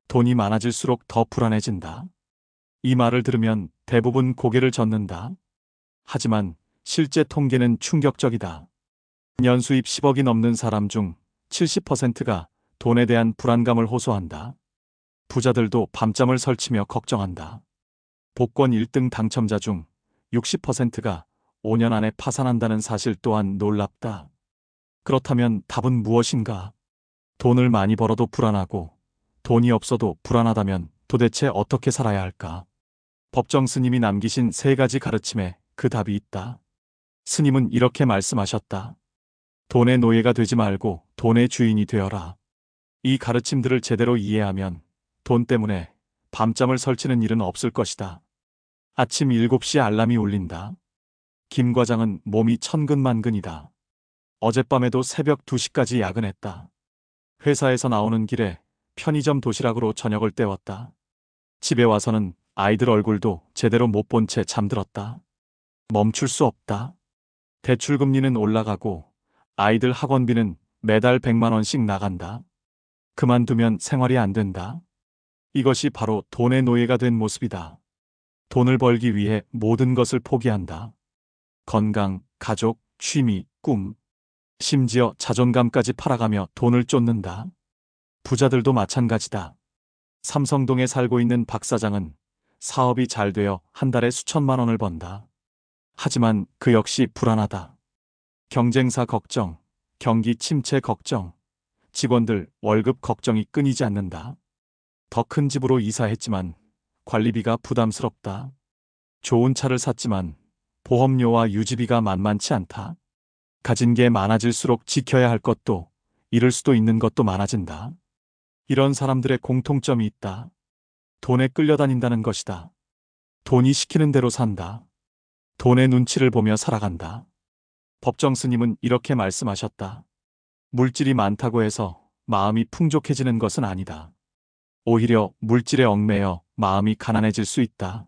돈이 많아질수록 더 불안해진다. 이 말을 들으면 대부분 고개를 젓는다. 하지만 실제 통계는 충격적이다. 연수입 10억이 넘는 사람 중 70%가 돈에 대한 불안감을 호소한다. 부자들도 밤잠을 설치며 걱정한다. 복권 1등 당첨자 중 60%가 5년 안에 파산한다는 사실 또한 놀랍다. 그렇다면 답은 무엇인가? 돈을 많이 벌어도 불안하고 돈이 없어도 불안하다면 도대체 어떻게 살아야 할까? 법정 스님이 남기신 3가지 가르침에 그 답이 있다. 스님은 이렇게 말씀하셨다. 돈의 노예가 되지 말고 돈의 주인이 되어라. 이 가르침들을 제대로 이해하면 돈 때문에 밤잠을 설치는 일은 없을 것이다. 아침 7시 알람이 울린다. 김 과장은 몸이 천근만근이다. 어젯밤에도 새벽 2시까지 야근했다. 회사에서 나오는 길에 편의점 도시락으로 저녁을 때웠다. 집에 와서는 아이들 얼굴도 제대로 못 본 채 잠들었다. 멈출 수 없다. 대출금리는 올라가고 아이들 학원비는 매달 100만 원씩 나간다. 그만두면 생활이 안 된다. 이것이 바로 돈의 노예가 된 모습이다. 돈을 벌기 위해 모든 것을 포기한다. 건강, 가족, 취미, 꿈, 심지어 자존감까지 팔아가며 돈을 쫓는다. 부자들도 마찬가지다. 삼성동에 살고 있는 박 사장은 사업이 잘 되어 한 달에 수천만 원을 번다. 하지만 그 역시 불안하다. 경쟁사 걱정, 경기 침체 걱정, 직원들 월급 걱정이 끊이지 않는다. 더 큰 집으로 이사했지만 관리비가 부담스럽다. 좋은 차를 샀지만 보험료와 유지비가 만만치 않다. 가진 게 많아질수록 지켜야 할 것도 잃을 수도 있는 것도 많아진다. 이런 사람들의 공통점이 있다. 돈에 끌려다닌다는 것이다. 돈이 시키는 대로 산다. 돈의 눈치를 보며 살아간다. 법정 스님은 이렇게 말씀하셨다. 물질이 많다고 해서 마음이 풍족해지는 것은 아니다. 오히려 물질에 얽매여 마음이 가난해질 수 있다.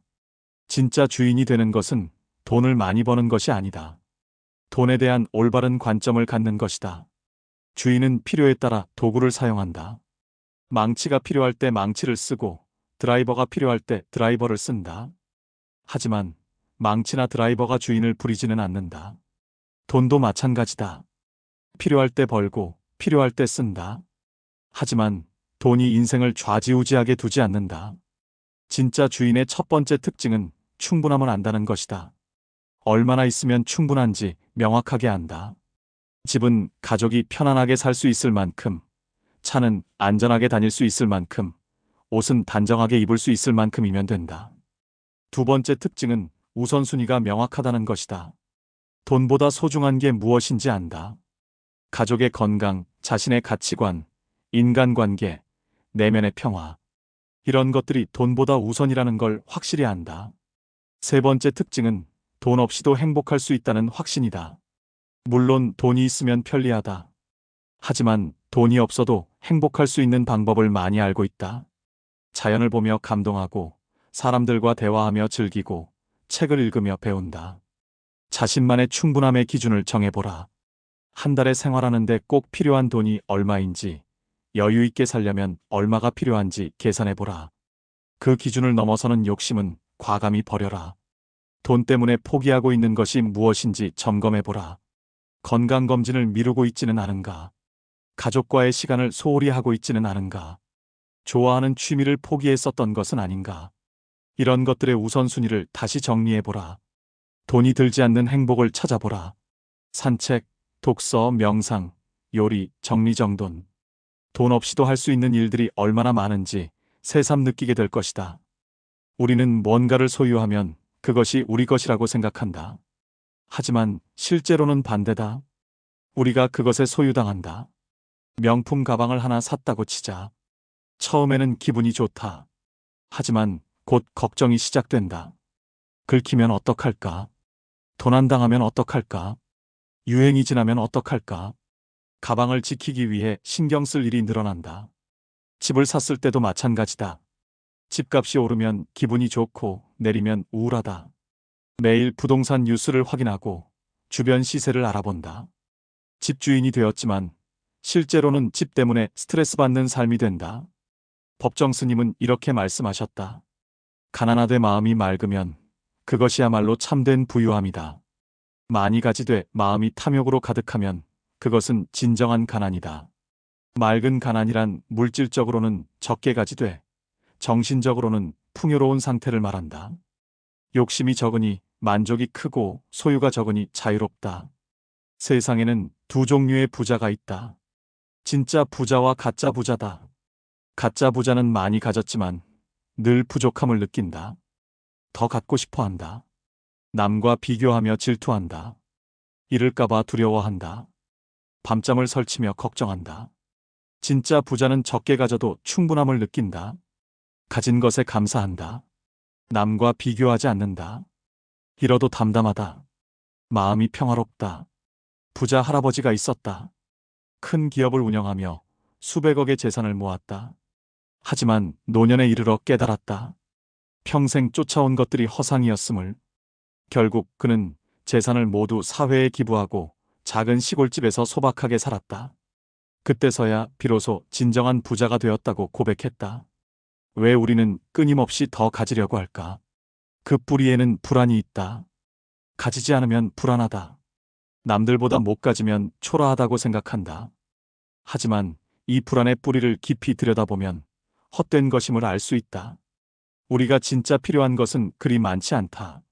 진짜 주인이 되는 것은 돈을 많이 버는 것이 아니다. 돈에 대한 올바른 관점을 갖는 것이다. 주인은 필요에 따라 도구를 사용한다. 망치가 필요할 때 망치를 쓰고 드라이버가 필요할 때 드라이버를 쓴다. 하지만 망치나 드라이버가 주인을 부리지는 않는다. 돈도 마찬가지다. 필요할 때 벌고 필요할 때 쓴다. 하지만 돈이 인생을 좌지우지하게 두지 않는다. 진짜 주인의 첫 번째 특징은 충분함을 안다는 것이다. 얼마나 있으면 충분한지 명확하게 안다. 집은 가족이 편안하게 살 수 있을 만큼, 차는 안전하게 다닐 수 있을 만큼, 옷은 단정하게 입을 수 있을 만큼이면 된다. 두 번째 특징은 우선순위가 명확하다는 것이다. 돈보다 소중한 게 무엇인지 안다. 가족의 건강, 자신의 가치관, 인간관계, 내면의 평화. 이런 것들이 돈보다 우선이라는 걸 확실히 안다. 세 번째 특징은 돈 없이도 행복할 수 있다는 확신이다. 물론 돈이 있으면 편리하다. 하지만 돈이 없어도 행복할 수 있는 방법을 많이 알고 있다. 자연을 보며 감동하고, 사람들과 대화하며 즐기고, 책을 읽으며 배운다. 자신만의 충분함의 기준을 정해보라. 한 달에 생활하는데 꼭 필요한 돈이 얼마인지, 여유 있게 살려면 얼마가 필요한지 계산해보라. 그 기준을 넘어서는 욕심은 과감히 버려라. 돈 때문에 포기하고 있는 것이 무엇인지 점검해보라. 건강검진을 미루고 있지는 않은가? 가족과의 시간을 소홀히 하고 있지는 않은가? 좋아하는 취미를 포기했었던 것은 아닌가? 이런 것들의 우선순위를 다시 정리해보라. 돈이 들지 않는 행복을 찾아보라. 산책, 독서, 명상, 요리, 정리정돈. 돈 없이도 할 수 있는 일들이 얼마나 많은지 새삼 느끼게 될 것이다. 우리는 뭔가를 소유하면 그것이 우리 것이라고 생각한다. 하지만 실제로는 반대다. 우리가 그것에 소유당한다. 명품 가방을 하나 샀다고 치자. 처음에는 기분이 좋다. 하지만 곧 걱정이 시작된다. 긁히면 어떡할까? 도난당하면 어떡할까? 유행이 지나면 어떡할까? 가방을 지키기 위해 신경 쓸 일이 늘어난다. 집을 샀을 때도 마찬가지다. 집값이 오르면 기분이 좋고 내리면 우울하다. 매일 부동산 뉴스를 확인하고 주변 시세를 알아본다. 집주인이 되었지만 실제로는 집 때문에 스트레스 받는 삶이 된다. 법정 스님은 이렇게 말씀하셨다. 가난하되 마음이 맑으면 그것이야말로 참된 부유함이다. 많이 가지되 마음이 탐욕으로 가득하면 그것은 진정한 가난이다. 맑은 가난이란 물질적으로는 적게 가지되 정신적으로는 풍요로운 상태를 말한다. 욕심이 적으니 만족이 크고 소유가 적으니 자유롭다. 세상에는 두 종류의 부자가 있다. 진짜 부자와 가짜 부자다. 가짜 부자는 많이 가졌지만 늘 부족함을 느낀다. 더 갖고 싶어 한다. 남과 비교하며 질투한다. 잃을까봐 두려워한다. 밤잠을 설치며 걱정한다. 진짜 부자는 적게 가져도 충분함을 느낀다. 가진 것에 감사한다. 남과 비교하지 않는다. 잃어도 담담하다. 마음이 평화롭다. 부자 할아버지가 있었다. 큰 기업을 운영하며 수백억의 재산을 모았다. 하지만 노년에 이르러 깨달았다. 평생 쫓아온 것들이 허상이었음을. 결국 그는 재산을 모두 사회에 기부하고 작은 시골집에서 소박하게 살았다. 그때서야 비로소 진정한 부자가 되었다고 고백했다. 왜 우리는 끊임없이 더 가지려고 할까? 그 뿌리에는 불안이 있다. 가지지 않으면 불안하다. 남들보다 못 가지면 초라하다고 생각한다. 하지만 이 불안의 뿌리를 깊이 들여다보면 헛된 것임을 알 수 있다. 우리가 진짜 필요한 것은 그리 많지 않다.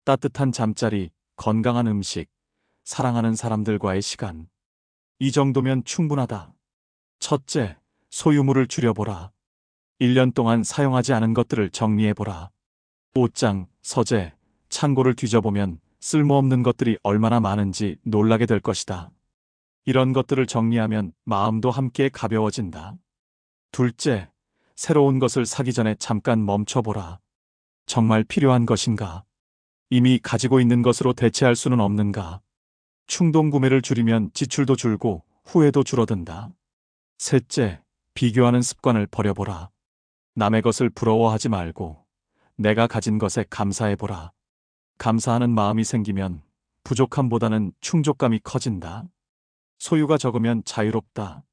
따뜻한 잠자리, 건강한 음식, 사랑하는 사람들과의 시간. 이 정도면 충분하다. 첫째, 소유물을 줄여보라. 1년 동안 사용하지 않은 것들을 정리해보라. 옷장, 서재, 창고를 뒤져보면 쓸모없는 것들이 얼마나 많은지 놀라게 될 것이다. 이런 것들을 정리하면 마음도 함께 가벼워진다. 둘째, 새로운 것을 사기 전에 잠깐 멈춰보라. 정말 필요한 것인가? 이미 가지고 있는 것으로 대체할 수는 없는가? 충동 구매를 줄이면 지출도 줄고 후회도 줄어든다. 셋째, 비교하는 습관을 버려보라. 남의 것을 부러워하지 말고 내가 가진 것에 감사해보라. 감사하는 마음이 생기면 부족함보다는 충족감이 커진다. 소유가 적으면 자유롭다.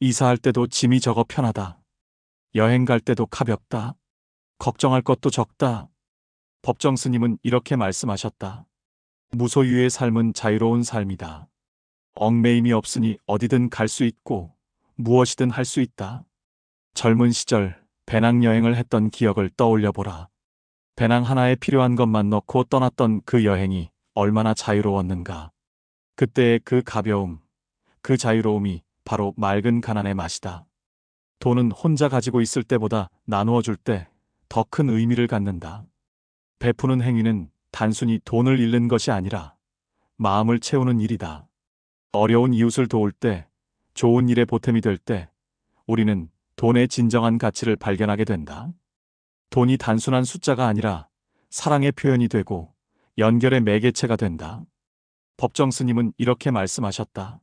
이사할 때도 짐이 적어 편하다. 여행 갈 때도 가볍다. 걱정할 것도 적다. 법정 스님은 이렇게 말씀하셨다. 무소유의 삶은 자유로운 삶이다. 얽매임이 없으니 어디든 갈 수 있고 무엇이든 할 수 있다. 젊은 시절 배낭여행을 했던 기억을 떠올려보라. 배낭 하나에 필요한 것만 넣고 떠났던 그 여행이 얼마나 자유로웠는가. 그때의 그 가벼움, 그 자유로움이 바로 맑은 가난의 맛이다. 돈은 혼자 가지고 있을 때보다 나누어 줄 때 더 큰 의미를 갖는다. 베푸는 행위는 단순히 돈을 잃는 것이 아니라 마음을 채우는 일이다. 어려운 이웃을 도울 때, 좋은 일에 보탬이 될 때 우리는 돈의 진정한 가치를 발견하게 된다. 돈이 단순한 숫자가 아니라 사랑의 표현이 되고 연결의 매개체가 된다. 법정 스님은 이렇게 말씀하셨다.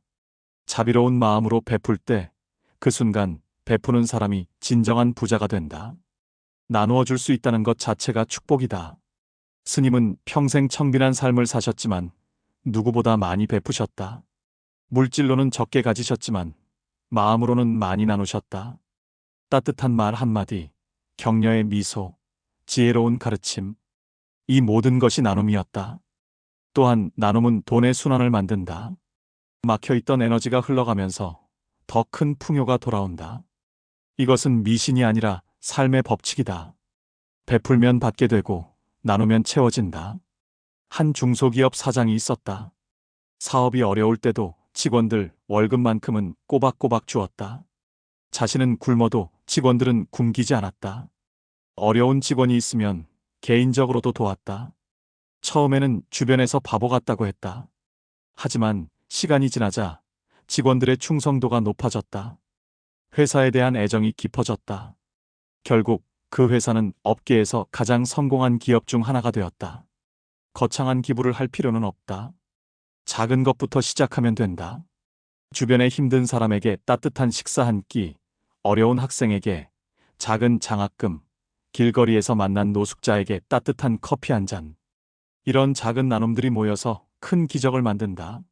자비로운 마음으로 베풀 때 그 순간 베푸는 사람이 진정한 부자가 된다. 나누어 줄 수 있다는 것 자체가 축복이다. 스님은 평생 청빈한 삶을 사셨지만 누구보다 많이 베푸셨다. 물질로는 적게 가지셨지만 마음으로는 많이 나누셨다. 따뜻한 말 한마디, 격려의 미소, 지혜로운 가르침, 이 모든 것이 나눔이었다. 또한 나눔은 돈의 순환을 만든다. 막혀있던 에너지가 흘러가면서 더 큰 풍요가 돌아온다. 이것은 미신이 아니라 삶의 법칙이다. 베풀면 받게 되고 나누면 채워진다. 한 중소기업 사장이 있었다. 사업이 어려울 때도 직원들 월급만큼은 꼬박꼬박 주었다. 자신은 굶어도 직원들은 굶기지 않았다. 어려운 직원이 있으면 개인적으로도 도왔다. 처음에는 주변에서 바보 같다고 했다. 하지만 시간이 지나자 직원들의 충성도가 높아졌다. 회사에 대한 애정이 깊어졌다. 결국 그 회사는 업계에서 가장 성공한 기업 중 하나가 되었다. 거창한 기부를 할 필요는 없다. 작은 것부터 시작하면 된다. 주변에 힘든 사람에게 따뜻한 식사 한 끼, 어려운 학생에게 작은 장학금, 길거리에서 만난 노숙자에게 따뜻한 커피 한 잔. 이런 작은 나눔들이 모여서 큰 기적을 만든다.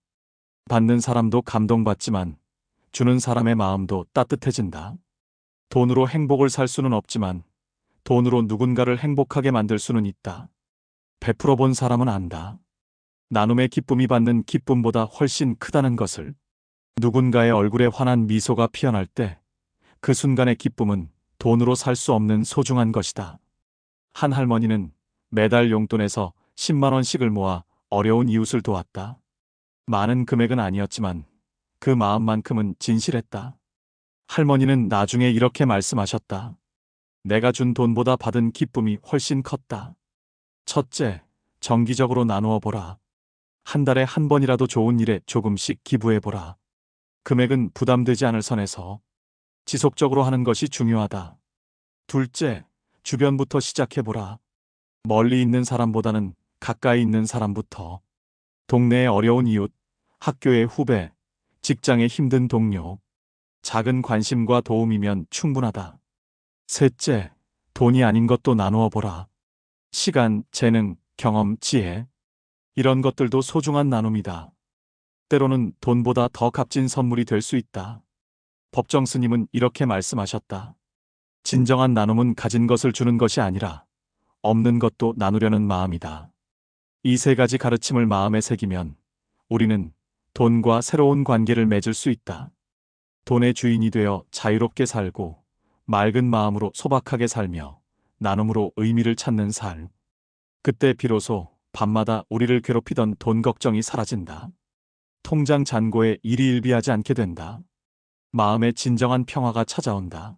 받는 사람도 감동받지만 주는 사람의 마음도 따뜻해진다. 돈으로 행복을 살 수는 없지만 돈으로 누군가를 행복하게 만들 수는 있다. 베풀어 본 사람은 안다. 나눔의 기쁨이 받는 기쁨보다 훨씬 크다는 것을. 누군가의 얼굴에 환한 미소가 피어날 때 그 순간의 기쁨은 돈으로 살 수 없는 소중한 것이다. 한 할머니는 매달 용돈에서 10만 원씩을 모아 어려운 이웃을 도왔다. 많은 금액은 아니었지만 그 마음만큼은 진실했다. 할머니는 나중에 이렇게 말씀하셨다. 내가 준 돈보다 받은 기쁨이 훨씬 컸다. 첫째, 정기적으로 나누어 보라. 한 달에 한 번이라도 좋은 일에 조금씩 기부해 보라. 금액은 부담되지 않을 선에서 지속적으로 하는 것이 중요하다. 둘째, 주변부터 시작해 보라. 멀리 있는 사람보다는 가까이 있는 사람부터. 동네의 어려운 이웃, 학교의 후배, 직장의 힘든 동료. 작은 관심과 도움이면 충분하다. 셋째, 돈이 아닌 것도 나누어 보라. 시간, 재능, 경험, 지혜. 이런 것들도 소중한 나눔이다. 때로는 돈보다 더 값진 선물이 될 수 있다. 법정 스님은 이렇게 말씀하셨다. 진정한 나눔은 가진 것을 주는 것이 아니라 없는 것도 나누려는 마음이다. 이 세 가지 가르침을 마음에 새기면 우리는 돈과 새로운 관계를 맺을 수 있다. 돈의 주인이 되어 자유롭게 살고 맑은 마음으로 소박하게 살며 나눔으로 의미를 찾는 삶. 그때 비로소 밤마다 우리를 괴롭히던 돈 걱정이 사라진다. 통장 잔고에 일희일비하지 않게 된다. 마음의 진정한 평화가 찾아온다.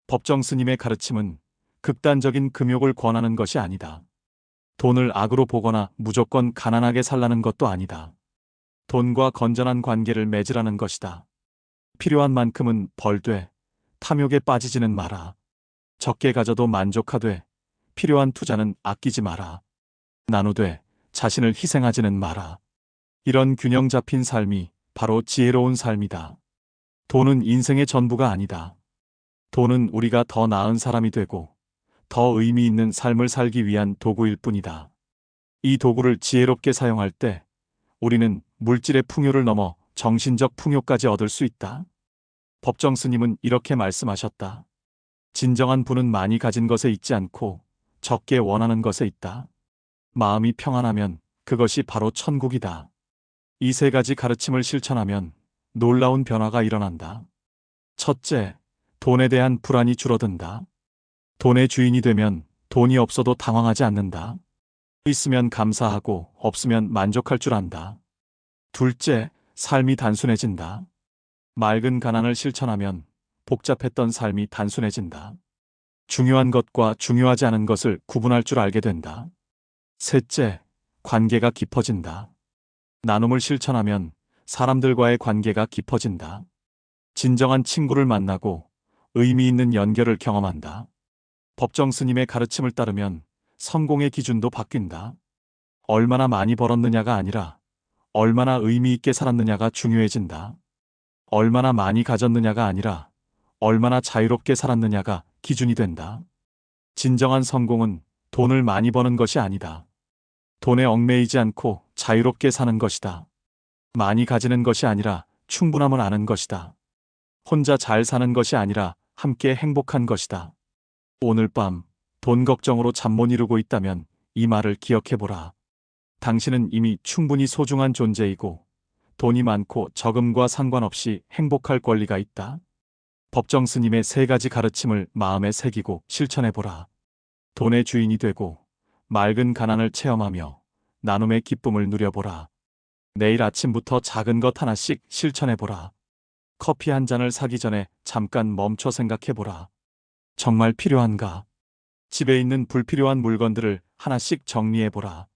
법정 스님의 가르침은 극단적인 금욕을 권하는 것이 아니다. 돈을 악으로 보거나 무조건 가난하게 살라는 것도 아니다. 돈과 건전한 관계를 맺으라는 것이다. 필요한 만큼은 벌되 탐욕에 빠지지는 마라. 적게 가져도 만족하되 필요한 투자는 아끼지 마라. 나누되 자신을 희생하지는 마라. 이런 균형 잡힌 삶이 바로 지혜로운 삶이다. 돈은 인생의 전부가 아니다. 돈은 우리가 더 나은 사람이 되고 더 의미 있는 삶을 살기 위한 도구일 뿐이다. 이 도구를 지혜롭게 사용할 때 우리는 물질의 풍요를 넘어 정신적 풍요까지 얻을 수 있다. 법정 스님은 이렇게 말씀하셨다. 진정한 부는 많이 가진 것에 있지 않고 적게 원하는 것에 있다. 마음이 평안하면 그것이 바로 천국이다. 이 세 가지 가르침을 실천하면 놀라운 변화가 일어난다. 첫째, 돈에 대한 불안이 줄어든다. 돈의 주인이 되면 돈이 없어도 당황하지 않는다. 있으면 감사하고 없으면 만족할 줄 안다. 둘째, 삶이 단순해진다. 맑은 가난을 실천하면 복잡했던 삶이 단순해진다. 중요한 것과 중요하지 않은 것을 구분할 줄 알게 된다. 셋째, 관계가 깊어진다. 나눔을 실천하면 사람들과의 관계가 깊어진다. 진정한 친구를 만나고 의미 있는 연결을 경험한다. 법정 스님의 가르침을 따르면 성공의 기준도 바뀐다. 얼마나 많이 벌었느냐가 아니라 얼마나 의미 있게 살았느냐가 중요해진다. 얼마나 많이 가졌느냐가 아니라 얼마나 자유롭게 살았느냐가 기준이 된다. 진정한 성공은 돈을 많이 버는 것이 아니다. 돈에 얽매이지 않고 자유롭게 사는 것이다. 많이 가지는 것이 아니라 충분함을 아는 것이다. 혼자 잘 사는 것이 아니라 함께 행복한 것이다. 오늘 밤 돈 걱정으로 잠 못 이루고 있다면 이 말을 기억해보라. 당신은 이미 충분히 소중한 존재이고 돈이 많고 적음과 상관없이 행복할 권리가 있다. 법정 스님의 세 가지 가르침을 마음에 새기고 실천해보라. 돈의 주인이 되고 맑은 가난을 체험하며 나눔의 기쁨을 누려보라. 내일 아침부터 작은 것 하나씩 실천해보라. 커피 한 잔을 사기 전에 잠깐 멈춰 생각해보라. 정말 필요한가? 집에 있는 불필요한 물건들을 하나씩 정리해보라.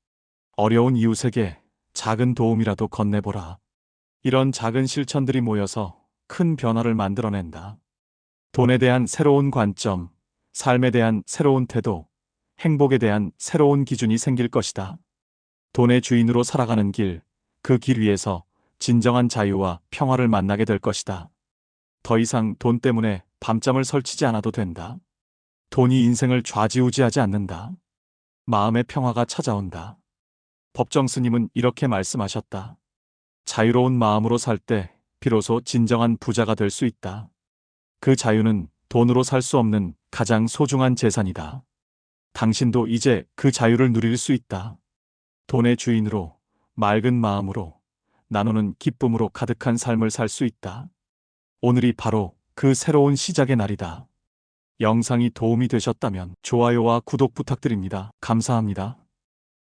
어려운 이웃에게 작은 도움이라도 건네보라. 이런 작은 실천들이 모여서 큰 변화를 만들어낸다. 돈에 대한 새로운 관점, 삶에 대한 새로운 태도, 행복에 대한 새로운 기준이 생길 것이다. 돈의 주인으로 살아가는 길, 그 길 위에서 진정한 자유와 평화를 만나게 될 것이다. 더 이상 돈 때문에 밤잠을 설치지 않아도 된다. 돈이 인생을 좌지우지하지 않는다. 마음의 평화가 찾아온다. 법정 스님은 이렇게 말씀하셨다. 자유로운 마음으로 살 때 비로소 진정한 부자가 될 수 있다. 그 자유는 돈으로 살 수 없는 가장 소중한 재산이다. 당신도 이제 그 자유를 누릴 수 있다. 돈의 주인으로, 맑은 마음으로, 나누는 기쁨으로 가득한 삶을 살 수 있다. 오늘이 바로 그 새로운 시작의 날이다. 영상이 도움이 되셨다면 좋아요와 구독 부탁드립니다. 감사합니다.